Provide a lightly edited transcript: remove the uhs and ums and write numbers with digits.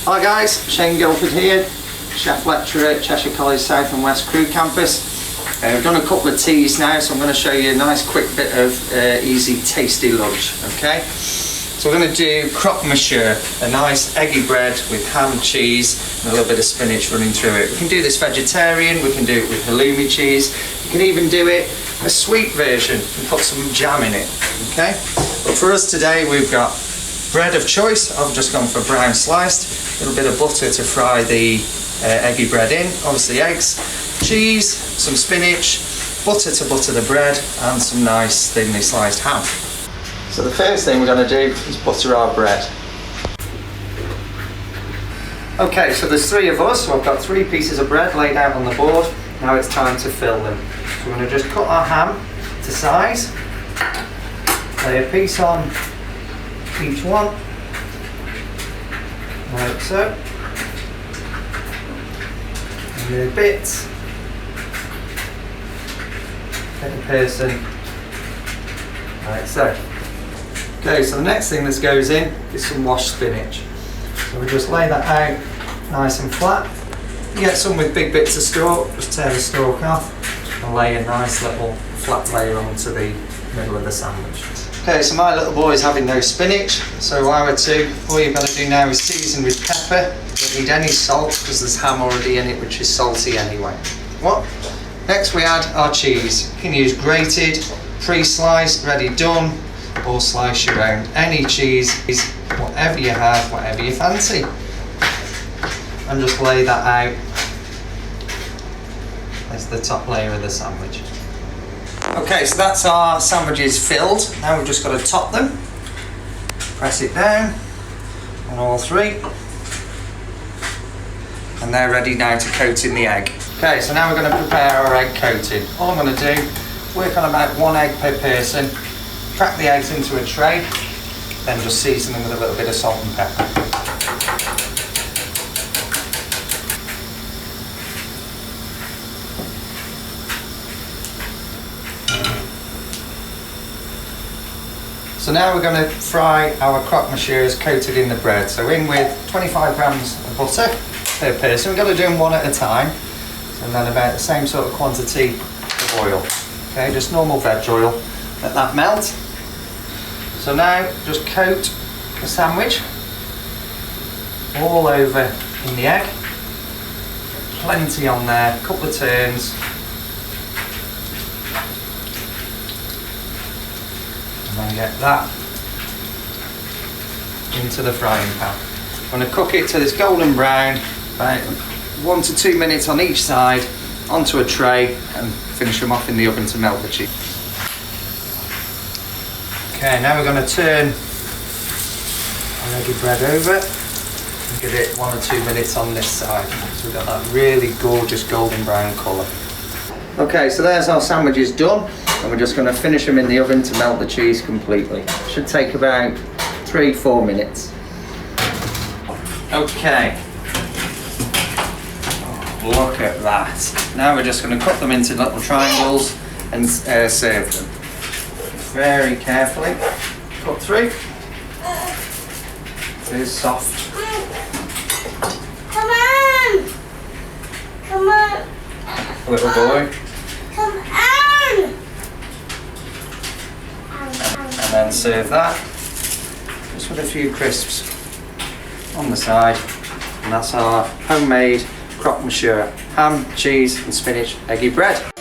Hi guys, Shane Guilford here, chef lecturer at Cheshire College South and West Crewe campus. We've done a couple of teas now, so I'm going to show you a nice quick bit of easy tasty lunch. Okay, so we're going to do Croque Monsieur, a nice eggy bread with ham, cheese and a little bit of spinach running through it. We can do this vegetarian, we can do it with halloumi cheese, you can even do it a sweet version and put some jam in it. Okay, but for us today we've got bread of choice. I've just gone for brown sliced, a little bit of butter to fry the eggy bread in, obviously eggs, cheese, some spinach, butter to butter the bread, and some nice thinly sliced ham. So the first thing we're going to do is butter our bread. Okay, so there's three of us, so I've got 3 pieces of bread laid out on the board. Now it's time to fill them. So we're going to just cut our ham to size, lay a piece on each one, like so, and the bits, take a person, like so. Okay, so the next thing that goes in is some washed spinach. So we just lay that out nice and flat. You get some with big bits of stalk, just tear the stalk off and lay a nice little flat layer onto the middle of the sandwich. Okay, so my little boy is having no spinach, so I would too. All you've got to do now is season with pepper. You don't need any salt because there's ham already in it, which is salty anyway. What? Next we add our cheese. You can use grated, pre-sliced, ready done, or slice your own. Any cheese is whatever you have, whatever you fancy. And just lay that out as the top layer of the sandwich. Okay, so that's our sandwiches filled. Now we've just got to top them. Press it down on all 3. And they're ready now to coat in the egg. Okay, so now we're going to prepare our egg coating. All I'm going to do, work on about 1 egg per person, crack the eggs into a tray, then just season them with a little bit of salt and pepper. So now we're going to fry our croque monsieurs coated in the bread. So in with 25 grams of butter per person. We're going to do them one at a time. And then about the same sort of quantity of oil. Okay, just normal veg oil. Let that melt. So now just coat the sandwich all over in the egg. Plenty on there, a couple of turns. And then get that into the frying pan. I'm going to cook it till it's golden brown, about 1 to 2 minutes on each side, onto a tray, and finish them off in the oven to melt the cheese. Okay, now we're going to turn our eggy bread over and give it 1 or 2 minutes on this side. So we've got that really gorgeous golden brown colour. Okay, so there's our sandwiches done, and we're just going to finish them in the oven to melt the cheese completely. Should take about 3-4 minutes. Okay, look at that. Now we're just going to cut them into little triangles and serve them. Very carefully cut through. It is soft. Come on! Come on! Little boy. Come on! And then serve that just with a few crisps on the side. And that's our homemade croque monsieur, ham, cheese and spinach eggy bread.